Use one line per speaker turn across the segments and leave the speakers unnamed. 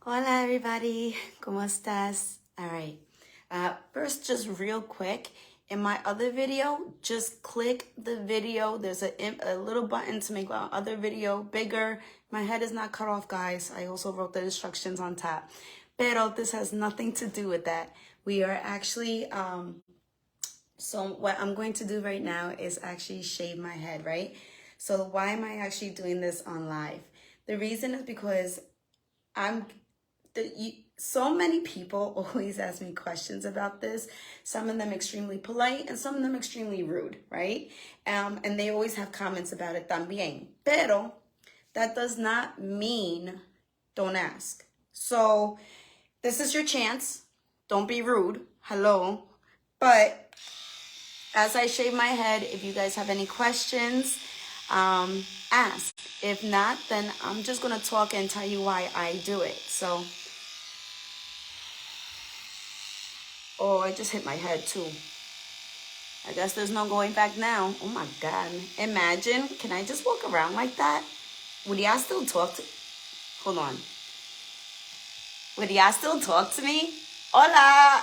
Hola everybody, ¿cómo estás? All right, first just real quick, in my other video, just click the video. There's a little button to make my other video bigger. My head is not cut off, guys. I also wrote the instructions on top. Pero this has nothing to do with that. We are actually, so what I'm going to do right now is actually shave my head, right? So why am I actually doing this on live? The reason is because so many people always ask me questions about this. Some of them extremely polite and some of them extremely rude, right? And they always have comments about it también. Pero that does not mean don't ask. So this is your chance. Don't be rude. Hello. But as I shave my head, if you guys have any questions, ask. If not, then I'm just going to talk and tell you why I do it. So, oh, I just hit my head too. I guess there's no going back now. Oh my God. Imagine, can I just walk around like that? Would y'all still talk to, hold on. Would y'all still talk to me? Hola.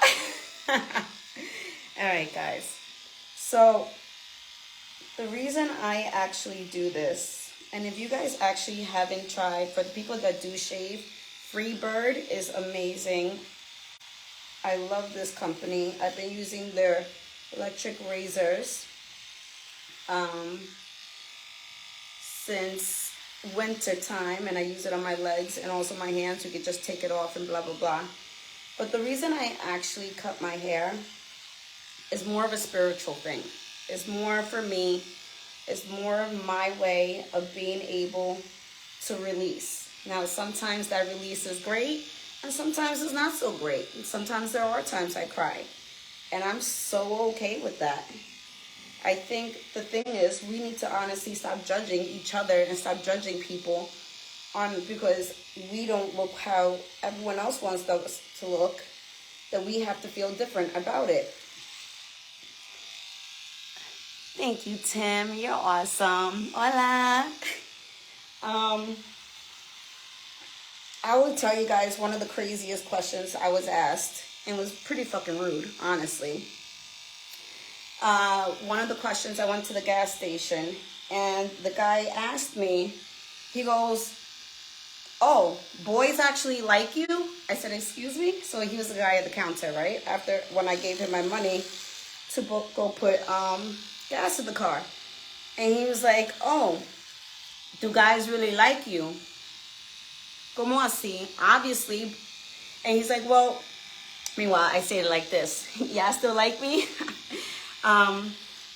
All right, guys. So the reason I actually do this, and if you guys actually haven't tried, for the people that do shave, Freebird is amazing. I love this company. I've been using their electric razors since winter time, and I use it on my legs and also my hands. You could just take it off and blah, blah, blah. But the reason I actually cut my hair is more of a spiritual thing. It's more for me. It's more of my way of being able to release. Now, sometimes that release is great, and sometimes it's not so great. Sometimes there are times I cry, and I'm so okay with that. I think the thing is, we need to honestly stop judging each other and stop judging people because we don't look how everyone else wants us to look, that we have to feel different about it. Thank you, Tim. You're awesome. Hola. I will tell you guys one of the craziest questions I was asked, and it was pretty fucking rude, honestly. One of the questions, I went to the gas station, and the guy asked me, he goes, "Oh, boys actually like you?" I said, "Excuse me?" So he was the guy at the counter, right? When I gave him my money to go put gas in the car. And he was like, "Oh, do guys really like you?" Como así? Obviously. And he's like, "Well," meanwhile, I say it like this. "Yeah, still like me?"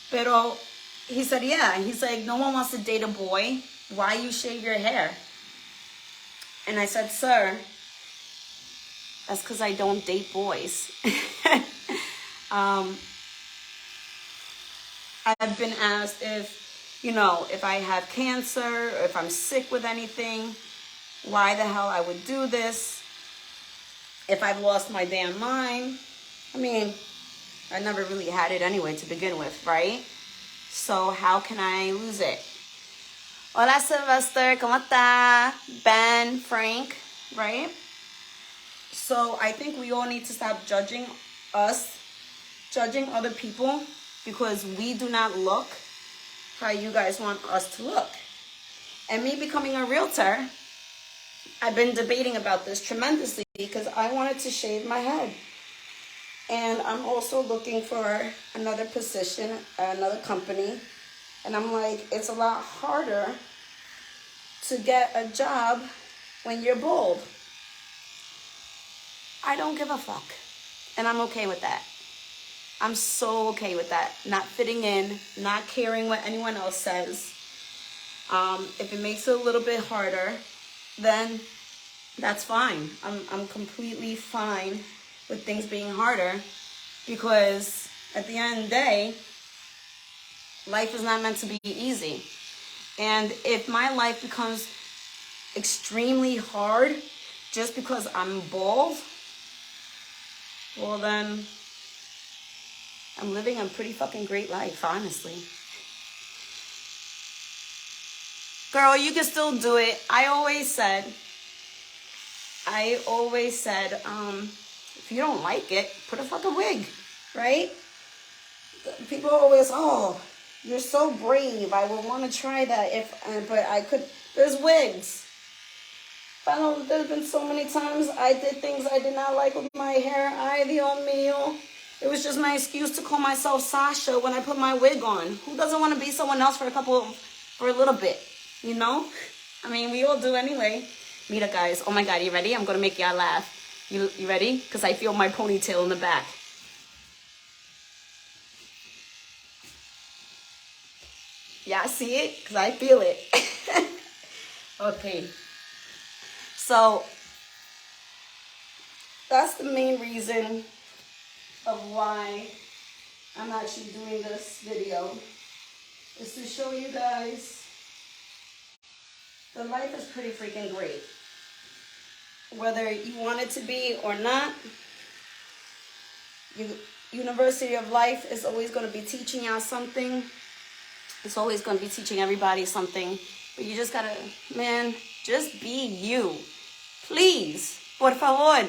Pero he said, "Yeah." He's like, "No one wants to date a boy. Why you shave your hair?" And I said, "Sir, that's because I don't date boys." I've been asked if I have cancer, or if I'm sick with anything, why the hell I would do this, if I've lost my damn mind. I mean, I never really had it anyway to begin with, right? So how can I lose it? Hola, Sylvester, ¿cómo está? Ben, Frank, right? So I think we all need to stop judging other people, because we do not look how you guys want us to look. And me becoming a realtor, I've been debating about this tremendously because I wanted to shave my head. And I'm also looking for another position, another company. And I'm like, it's a lot harder to get a job when you're bald. I don't give a fuck. And I'm okay with that. I'm so okay with that. Not fitting in, not caring what anyone else says. If it makes it a little bit harder, then that's fine. I'm completely fine with things being harder, because at the end of the day, life is not meant to be easy. And if my life becomes extremely hard just because I'm bald, well then, I'm living a pretty fucking great life, honestly. Girl, you can still do it. I always said I always said, if you don't like it, put a fucking wig, right? People always, oh, you're so brave. I would want to try that but I could, there's wigs. I know there's been so many times I did things I did not like with my hair. Ay, Dios mío. It was just my excuse to call myself Sasha when I put my wig on. Who doesn't want to be someone else for a little bit, you know? I mean, we all do anyway. Mira, guys. Oh my God, you ready? I'm going to make y'all laugh. You ready? Because I feel my ponytail in the back. Y'all see it? Because I feel it. Okay. So, that's the main reason of why I'm actually doing this video. Is to show you guys that life is pretty freaking great. Whether you want it to be or not, University of Life is always going to be teaching y'all something. It's always going to be teaching everybody something. But you just got to, man, just be you. Please, por favor.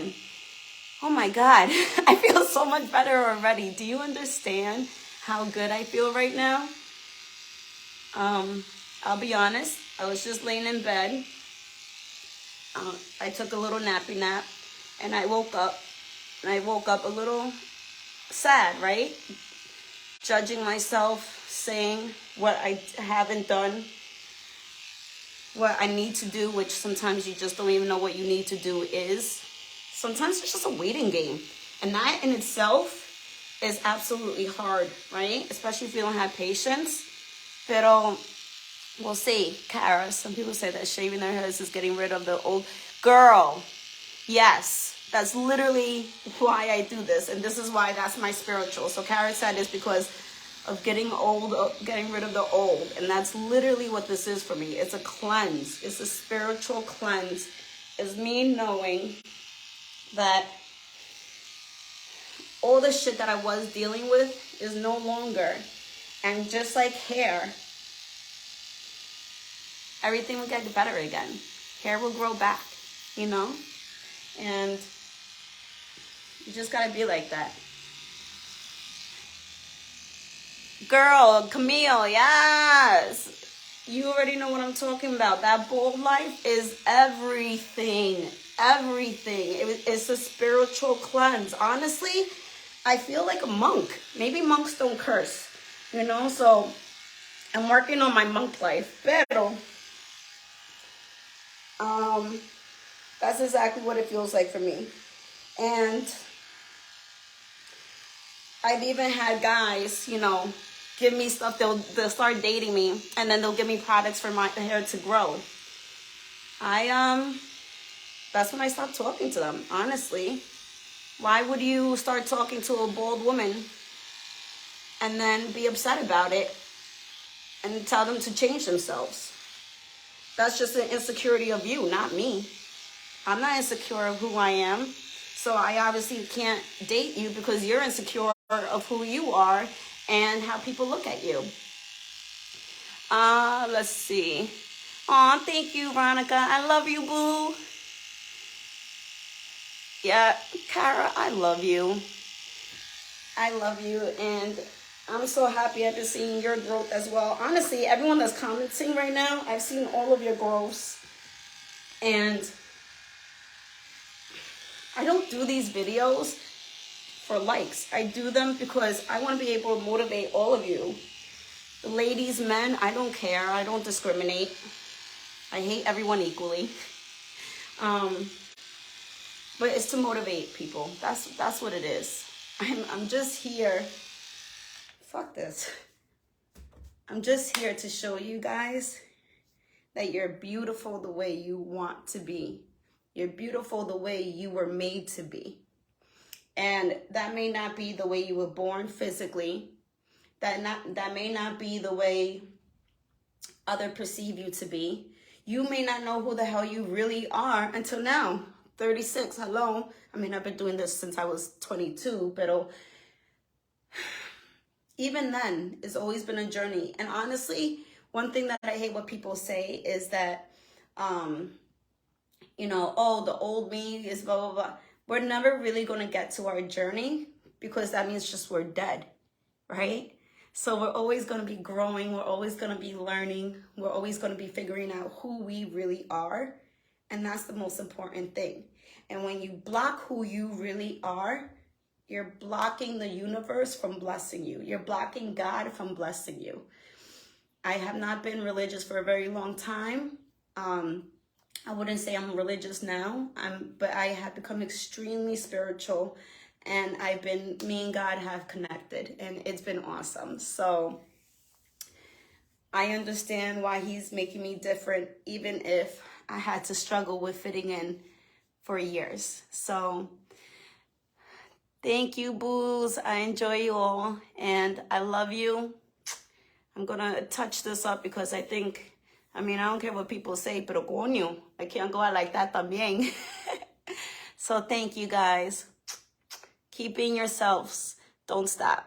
Oh my God, I feel so much better already. Do you understand how good I feel right now? I'll be honest, I was just laying in bed. I took a little nappy nap and I woke up. And I woke up a little sad, right? Judging myself, saying what I haven't done, what I need to do, which sometimes you just don't even know what you need to do is. Sometimes it's just a waiting game. And that in itself is absolutely hard, right? Especially if you don't have patience. Pero we'll see. Cara, some people say that shaving their heads is getting rid of the old. Girl, yes. That's literally why I do this. And this is why that's my spiritual. So Cara said it's because of getting old, getting rid of the old. And that's literally what this is for me. It's a cleanse. It's a spiritual cleanse. It's me knowing that all the shit that I was dealing with is no longer. And just like hair, everything will get better again. Hair will grow back, you know? And you just gotta be like that. Girl, Camille, yes. You already know what I'm talking about. That bold life is everything. Everything. It's a spiritual cleanse. Honestly, I feel like a monk. Maybe monks don't curse, you know? So I'm working on my monk life. Pero, that's exactly what it feels like for me. And I've even had guys, you know, give me stuff. They'll start dating me, and then they'll give me products for my hair to grow. That's when I stopped talking to them, honestly. Why would you start talking to a bald woman and then be upset about it and tell them to change themselves? That's just an insecurity of you, not me. I'm not insecure of who I am. So I obviously can't date you because you're insecure of who you are and how people look at you. Let's see. Aw, thank you, Veronica. I love you, boo. Yeah, Cara, I love you. I love you, and I'm so happy I've been seeing your growth as well. Honestly, everyone that's commenting right now, I've seen all of your growths. And I don't do these videos for likes. I do them because I want to be able to motivate all of you. The ladies, men, I don't care. I don't discriminate. I hate everyone equally. But it's to motivate people. That's what it is. I'm just here. Fuck this. I'm just here to show you guys that you're beautiful the way you want to be. You're beautiful the way you were made to be. And that may not be the way you were born physically. That may not be the way others perceive you to be. You may not know who the hell you really are until now. 36, hello. I mean, I've been doing this since I was 22, but even then, it's always been a journey. And honestly, one thing that I hate what people say is that you know, oh, the old me is blah, blah, blah. We're never really going to get to our journey because that means just we're dead, right? So we're always going to be growing. We're always going to be learning. We're always going to be figuring out who we really are. And that's the most important thing. And when you block who you really are, you're blocking the universe from blessing you. You're blocking God from blessing you. I have not been religious for a very long time. I wouldn't say I'm religious now, but I have become extremely spiritual, and me and God have connected, and it's been awesome. So I understand why he's making me different, even if I had to struggle with fitting in for years. So thank you, boos. I enjoy you all, and I love you. I'm gonna touch this up because I don't care what people say, pero coño, I can't go out like that también. So thank you guys. Keep being yourselves. Don't stop.